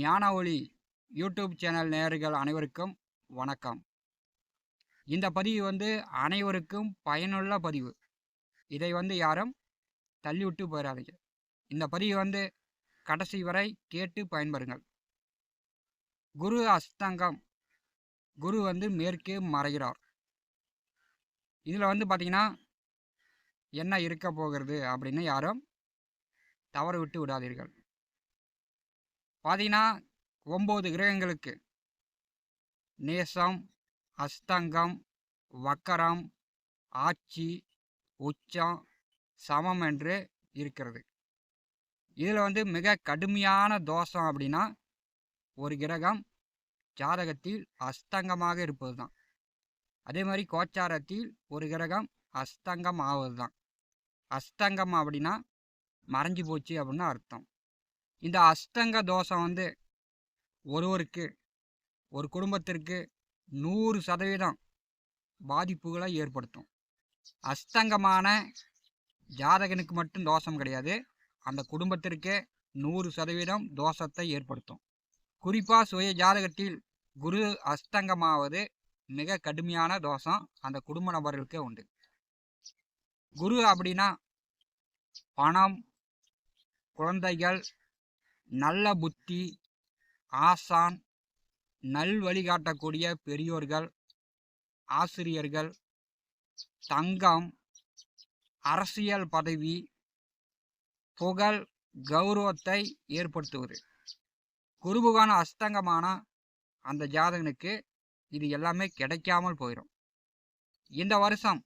ஞான ஒளி YouTube channel நேயர்கள் அனைவருக்கும் வணக்கம். இந்த பதிவு அனைவருக்கும் பயனுள்ள பதிவு. இதை யாரும் தள்ளிவிட்டு போயிடாதீங்க. இந்த பதிவு கடைசி வரை கேட்டு பயன்பெறுங்கள். குரு அஸ்தங்கம். குரு மேற்கே மறைகிறார். இதில் பார்த்தீங்கன்னா என்ன இருக்க போகிறது அப்படின்னு யாரும் தவறு விட்டு விடாதீர்கள். பார்த்தீங்கன்னா 9 கிரகங்களுக்கு நேசம், அஸ்தங்கம், வக்கரம், ஆட்சி, உச்சம், சமம் என்று இருக்கிறது. இதில் மிக கடுமையான தோஷம் அப்படின்னா ஒரு கிரகம் ஜாதகத்தில் அஸ்தங்கமாக இருப்பது தான். அதே மாதிரி கோச்சாரத்தில் ஒரு கிரகம் அஸ்தங்கம் ஆவது தான். அஸ்தங்கம் அப்படின்னா மறைஞ்சு போச்சு அப்படின்னு அர்த்தம். இந்த அஸ்தங்க தோஷம் ஒருவருக்கு ஒரு குடும்பத்திற்கு 100% பாதிப்புகளை ஏற்படுத்தும். அஸ்தங்கமான ஜாதகனுக்கு மட்டும் தோஷம் கிடையாது, அந்த குடும்பத்திற்கே 100% தோஷத்தை ஏற்படுத்தும். குறிப்பாக சுய ஜாதகத்தில் குரு அஸ்தங்கமாவது மிக கடுமையான தோஷம் அந்த குடும்ப நபர்களுக்கே உண்டு. குரு அப்படின்னா பணம், குழந்தைகள், நல்ல புத்தி, ஆசான், நல் வழிகாட்டக்கூடிய பெரியோர்கள், ஆசிரியர்கள், தங்கம், அரசியல் பதவி, புகழ், கௌரவத்தை ஏற்படுத்துவது. குருபகவான் அஸ்தங்கமான அந்த ஜாதகனுக்கு இது எல்லாமே கிடைக்காமல் போயிடும். இந்த வருஷம்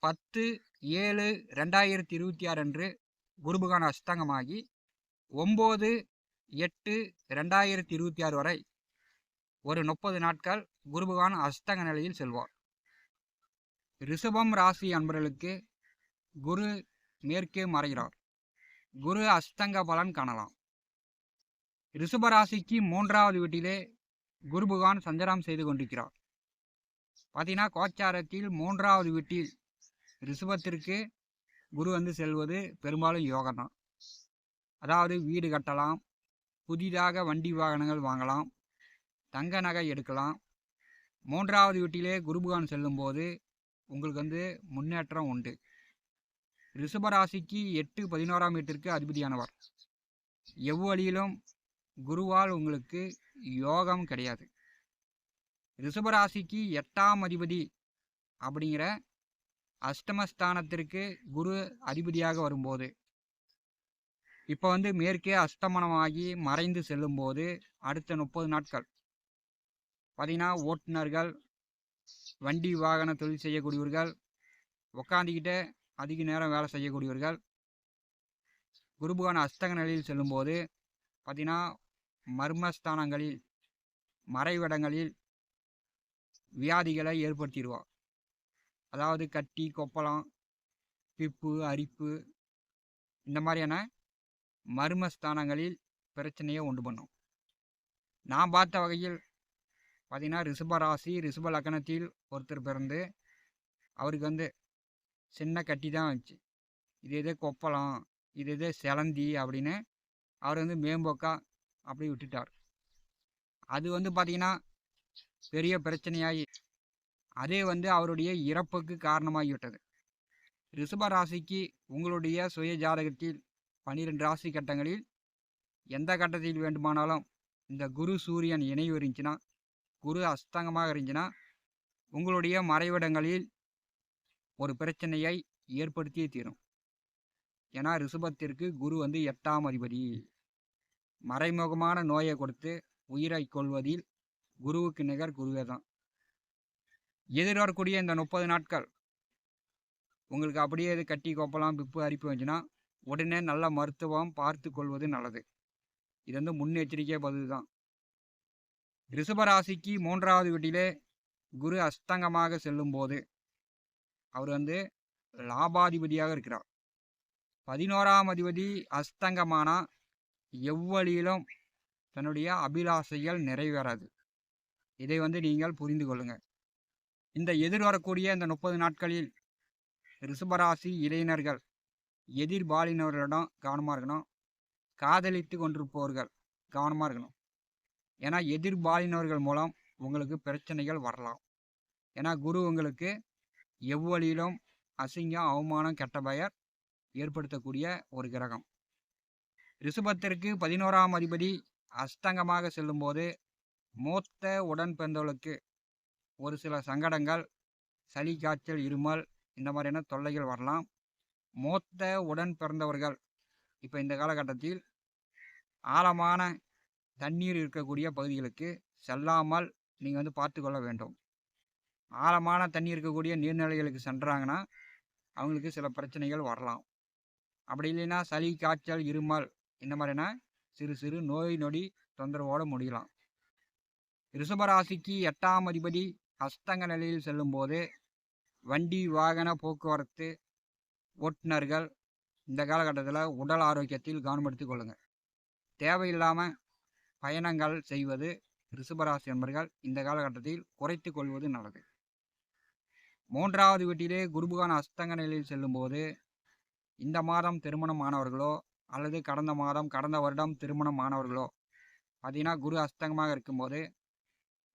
10/7/2026 அன்று குருபகவான் அஸ்தங்கமாகி 9/8/2026 வரை ஒரு 30 நாட்கள் குருபகவான் அஸ்தங்க நிலையில் செல்வார். ரிஷபம் ராசி அன்பர்களுக்கு குரு மேற்கே மறைகிறார். குரு அஸ்தங்க பலன் காணலாம். ரிஷப ராசிக்கு 3வது வீட்டிலே குருபகவான் சஞ்சாரம் செய்து கொண்டிருக்கிறார். பார்த்தீங்கன்னா கோச்சாரத்தில் 3வது வீட்டில் ரிஷபத்திற்கு குரு செல்வது பெரும்பாலும் யோகம் தான். அதாவது வீடு கட்டலாம், புதிதாக வண்டி வாகனங்கள் வாங்கலாம், தங்க நகை எடுக்கலாம். 3வது வீட்டிலே குருபகவான் செல்லும்போது உங்களுக்கு முன்னேற்றம் உண்டு. ரிஷபராசிக்கு 8, 11ஆம் வீட்டிற்கு அதிபதியானவர். எவ்வழியிலும் குருவால் உங்களுக்கு யோகம் கிடையாது. ரிஷபராசிக்கு 8ஆம் அதிபதி அப்படிங்கிற அஷ்டமஸ்தானத்திற்கு குரு அதிபதியாக வரும்போது இப்போ மேற்கே அஸ்தமனமாகி மறைந்து செல்லும்போது அடுத்த 30 நாட்கள் பார்த்தீங்கன்னா ஓட்டுநர்கள், வண்டி வாகன தொழில் செய்யக்கூடியவர்கள், உக்காந்துக்கிட்டே அதிக நேரம் வேலை செய்யக்கூடியவர்கள் குருபகவான் அஸ்தங்க நிலையில் செல்லும்போது பார்த்தீங்கன்னா மர்மஸ்தானங்களில், மறைவிடங்களில் வியாதிகளை ஏற்படுத்திடுவார். அதாவது கட்டி, கொப்பளம், பிப்பு, அரிப்பு இந்த மாதிரியான மர்மஸ்தானங்களில் பிரச்சனையை உண்டு பண்ணும். நான் பார்த்த வகையில் பார்த்தீங்கன்னா ரிஷபராசி ரிஷப லக்னத்தில் ஒருத்தர் பிறந்து அவருக்கு சின்ன கட்டி தான் வச்சு இது எதே கொப்பளம், இது எதே செலந்தி அப்படின்னு அவர் மேம்போக்கா அப்படி விட்டுட்டார். அது பார்த்தீங்கன்னா பெரிய பிரச்சனையாகி அதே அவருடைய இறப்புக்கு காரணமாகிவிட்டது. ரிஷபராசிக்கு உங்களுடைய சுய ஜாதகத்தில் 12 ராசி கட்டங்களில் எந்த கட்டத்தில் வேண்டுமானாலும் இந்த குரு சூரியன் இணைவு இருந்துச்சுன்னா, குரு அஸ்தங்கமாக இருந்துச்சுன்னா உங்களுடைய மறைவிடங்களில் ஒரு பிரச்சனையை ஏற்படுத்தியே தீரும். ஏன்னா ரிஷபத்திற்கு குரு 8ஆம் அதிபதி. மறைமுகமான நோயை கொடுத்து உயிரை கொள்வதில் குருவுக்கு நிகர் குருவே தான். எதிர்வரக்கூடிய இந்த 30 நாட்கள் உங்களுக்கு அப்படியே இது கட்டி, கொப்பலாம், பிப்பு, அரிப்பு வந்துச்சுன்னா உடனே நல்ல மருத்துவம் பார்த்து கொள்வது நல்லது. இது முன்னெச்சரிக்கை பதில் தான். ரிஷபராசிக்கு 3வது வீட்டிலே குரு அஸ்தங்கமாக செல்லும் போது அவர் லாபாதிபதியாக இருக்கிறார். 11ஆம் அதிபதி அஸ்தங்கமானா எவ்வழியிலும் தன்னுடைய அபிலாசைகள் நிறைவேறாது. இதை நீங்கள் புரிந்து கொள்ளுங்கள். இந்த எதிர்வரக்கூடிய இந்த 30 நாட்களில் ரிஷபராசி இளைஞர்கள் எதிர்பாலினவர்களிடம் கவனமாக இருக்கணும். காதலித்து கொண்டிருப்பவர்கள் கவனமாக இருக்கணும். ஏன்னா எதிர்பாலினர்கள் மூலம் உங்களுக்கு பிரச்சனைகள் வரலாம். ஏன்னா குரு உங்களுக்கு எவ்வழியிலும் அசிங்கம், அவமானம், கெட்ட பெயர் ஏற்படுத்தக்கூடிய ஒரு கிரகம். ரிஷபத்திற்கு 11ஆம் அதிபதி அஸ்தங்கமாக செல்லும்போது மூத்த உடன் பிறந்தவர்களுக்கு ஒரு சில சங்கடங்கள், சளி, காய்ச்சல், இருமல் இந்த மாதிரியான தொல்லைகள் வரலாம். மூத்த உடன் பிறந்தவர்கள் இப்போ இந்த காலகட்டத்தில் ஆழமான தண்ணீர் இருக்கக்கூடிய பகுதிகளுக்கு செல்லாமல் நீங்கள் பார்த்து கொள்ள வேண்டும். ஆழமான தண்ணீர் இருக்கக்கூடிய நீர்நிலைகளுக்கு சென்றாங்கன்னா அவங்களுக்கு சில பிரச்சனைகள் வரலாம். அப்படி இல்லைன்னா சளி, காய்ச்சல், இருமல் இந்த மாதிரினா சிறு சிறு நோய் நொடி தொந்தரவோடு முடியலாம். ரிஷபராசிக்கு 8ஆம் அதிபதி அஸ்தங்க நிலையில் செல்லும்போது வண்டி வாகன போக்குவரத்து ஓட்டுநர்கள் இந்த காலகட்டத்தில் உடல் ஆரோக்கியத்தில் கவனம் எடுத்துக் கொள்ளுங்கள். தேவையில்லாமல் பயணங்கள் செய்வது ரிஷபராசி என்பர்கள் இந்த காலகட்டத்தில் குறைத்து கொள்வது நல்லது. 3வது வீட்டிலே குருபகவான் அஸ்தங்க நிலையில் செல்லும்போது இந்த மாதம் திருமணம் ஆனவர்களோ அல்லது கடந்த வருடம் திருமணம் ஆனவர்களோ பார்த்தீங்கன்னா குரு அஸ்தங்கமாக இருக்கும்போது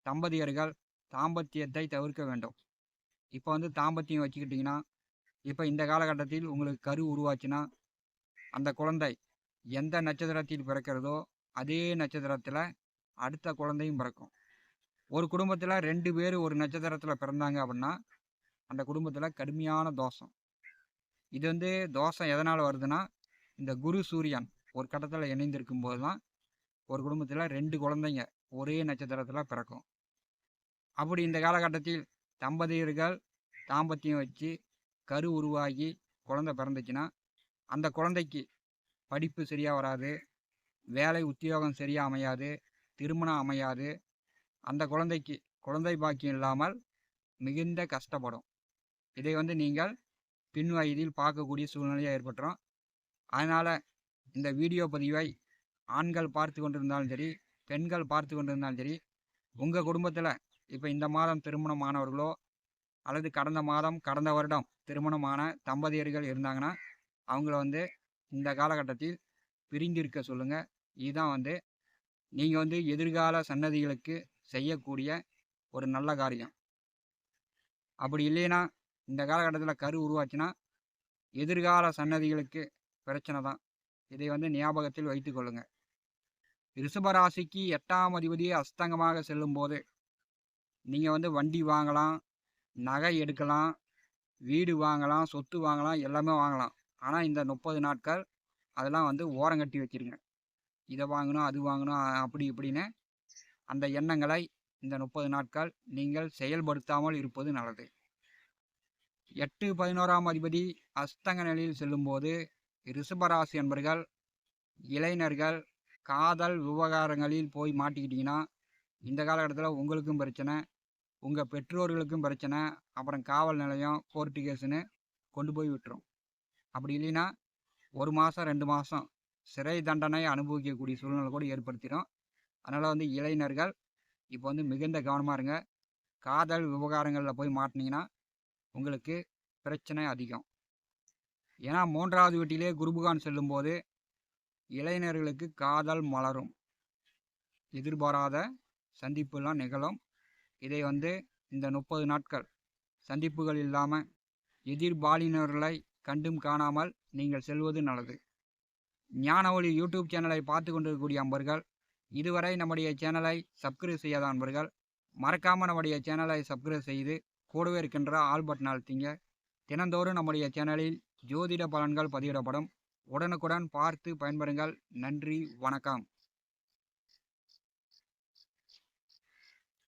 தம்பதியர்கள் தாம்பத்தியத்தை தவிர்க்க வேண்டும். இப்போ தாம்பத்தியம் வச்சுக்கிட்டிங்கன்னா இப்போ இந்த காலகட்டத்தில் உங்களுக்கு கரு உருவாச்சுன்னா அந்த குழந்தை எந்த நட்சத்திரத்தில் பிறக்கிறதோ அதே நட்சத்திரத்தில் அடுத்த குழந்தையும் பிறக்கும். ஒரு குடும்பத்தில் 2 பேர் ஒரு நட்சத்திரத்தில் பிறந்தாங்க அப்படின்னா அந்த குடும்பத்தில் கடுமையான தோஷம். இது தோஷம் எதனால் வருதுன்னா இந்த குரு சூரியன் ஒரு கட்டத்தில் இணைந்திருக்கும் போது தான் ஒரு குடும்பத்தில் 2 குழந்தைங்க ஒரே நட்சத்திரத்தில் பிறக்கும். அப்படி இந்த காலகட்டத்தில் தம்பதியர்கள் தாம்பத்தியம் வச்சு கரு உருவாகி குழந்தை பிறந்துச்சுன்னா அந்த குழந்தைக்கு படிப்பு சரியாக வராது, வேலை உத்தியோகம் சரியாக அமையாது, திருமணம் அமையாது. அந்த குழந்தைக்கு குழந்தை பாக்கியம் இல்லாமல் மிகுந்த கஷ்டப்படும். இதை நீங்கள் பின் வயதில் பார்க்கக்கூடிய சூழ்நிலையாக ஏற்பட்டுரும். அதனால் இந்த வீடியோ பதிவை ஆண்கள் பார்த்து கொண்டிருந்தாலும் சரி, பெண்கள் பார்த்து கொண்டிருந்தாலும் சரி, உங்கள் குடும்பத்தில் இப்போ இந்த மாதம் திருமணம் ஆனவர்களோ அல்லது கடந்த வருடம் திருமணமான தம்பதியர்கள் இருந்தாங்கன்னா அவங்கள இந்த காலகட்டத்தில் பிரிந்திருக்க சொல்லுங்கள். இதுதான் நீங்கள் எதிர்கால சன்னதிகளுக்கு செய்யக்கூடிய ஒரு நல்ல காரியம். அப்படி இல்லைன்னா இந்த காலகட்டத்தில் கரு உருவாச்சுன்னா எதிர்கால சன்னதிகளுக்கு பிரச்சனை தான். இதை ஞாபகத்தில் வைத்து கொள்ளுங்கள். ரிஷபராசிக்கு 8ஆம் அதிபதி அஸ்தங்கமாக செல்லும்போது நீங்கள் வண்டி வாங்கலாம், நகை எடுக்கலாம், வீடு வாங்கலாம், சொத்து வாங்கலாம், எல்லாமே வாங்கலாம். ஆனால் இந்த 30 நாட்கள் அதெல்லாம் ஓரங்கட்டி வச்சிருங்க. இதை வாங்கணும், அது வாங்கணும், அப்படி இப்படின்னு அந்த எண்ணங்களை இந்த 30 நாட்கள் நீங்கள் செயல்படுத்தாமல் இருப்பது நல்லது. 8, 11ஆம் அதிபதி அஸ்தங்க நிலையில் செல்லும்போது ரிஷபராசி என்பர்கள் இளைஞர்கள் காதல் விவகாரங்களில் போய் மாட்டிக்கிட்டிங்கன்னா இந்த காலகட்டத்தில் உங்களுக்கும் பிரச்சனை, உங்கள் பெற்றோர்களுக்கும் பிரச்சனை, அப்புறம் காவல் நிலையம், கோர்ட்டு கேஸுன்னு கொண்டு போய் விட்டுரும். அப்படி இல்லைன்னா 1 மாதம் 2 மாதம் சிறை தண்டனை அனுபவிக்கக்கூடிய சூழ்நிலை கூட ஏற்படுத்திடும். அதனால் இளைஞர்கள் இப்போ மிகுந்த கவனமாக இருங்க. காதல் விவகாரங்களில் போய் மாட்டினீங்கன்னா உங்களுக்கு பிரச்சனை அதிகம். ஏன்னா 3வது வீட்டிலே குருபகவான் செல்லும்போது இளைஞர்களுக்கு காதல் மலரும், எதிர்பாராத சந்திப்புலாம் நிகழும். இதை இந்த 30 நாட்கள் சந்திப்புகள் இல்லாமல் எதிர்பாலினர்களை கண்டும் காணாமல் நீங்கள் செல்வது நல்லது. ஞான ஒளி யூடியூப் சேனலை பார்த்து கொண்டிருக்கக்கூடிய அன்பர்கள், இதுவரை நம்முடைய சேனலை சப்ஸ்கிரைப் செய்யாத அன்பர்கள் மறக்காமல் நம்முடைய சேனலை சப்ஸ்கிரைப் செய்து கூடவே இருக்கின்ற ஆல் பட்டன் அழுத்திங்க. தினந்தோறும் நம்முடைய சேனலில் ஜோதிட பலன்கள் பதிவிடப்படும். உடனுக்குடன் பார்த்து பயன்பெறுங்கள். நன்றி, வணக்கம்.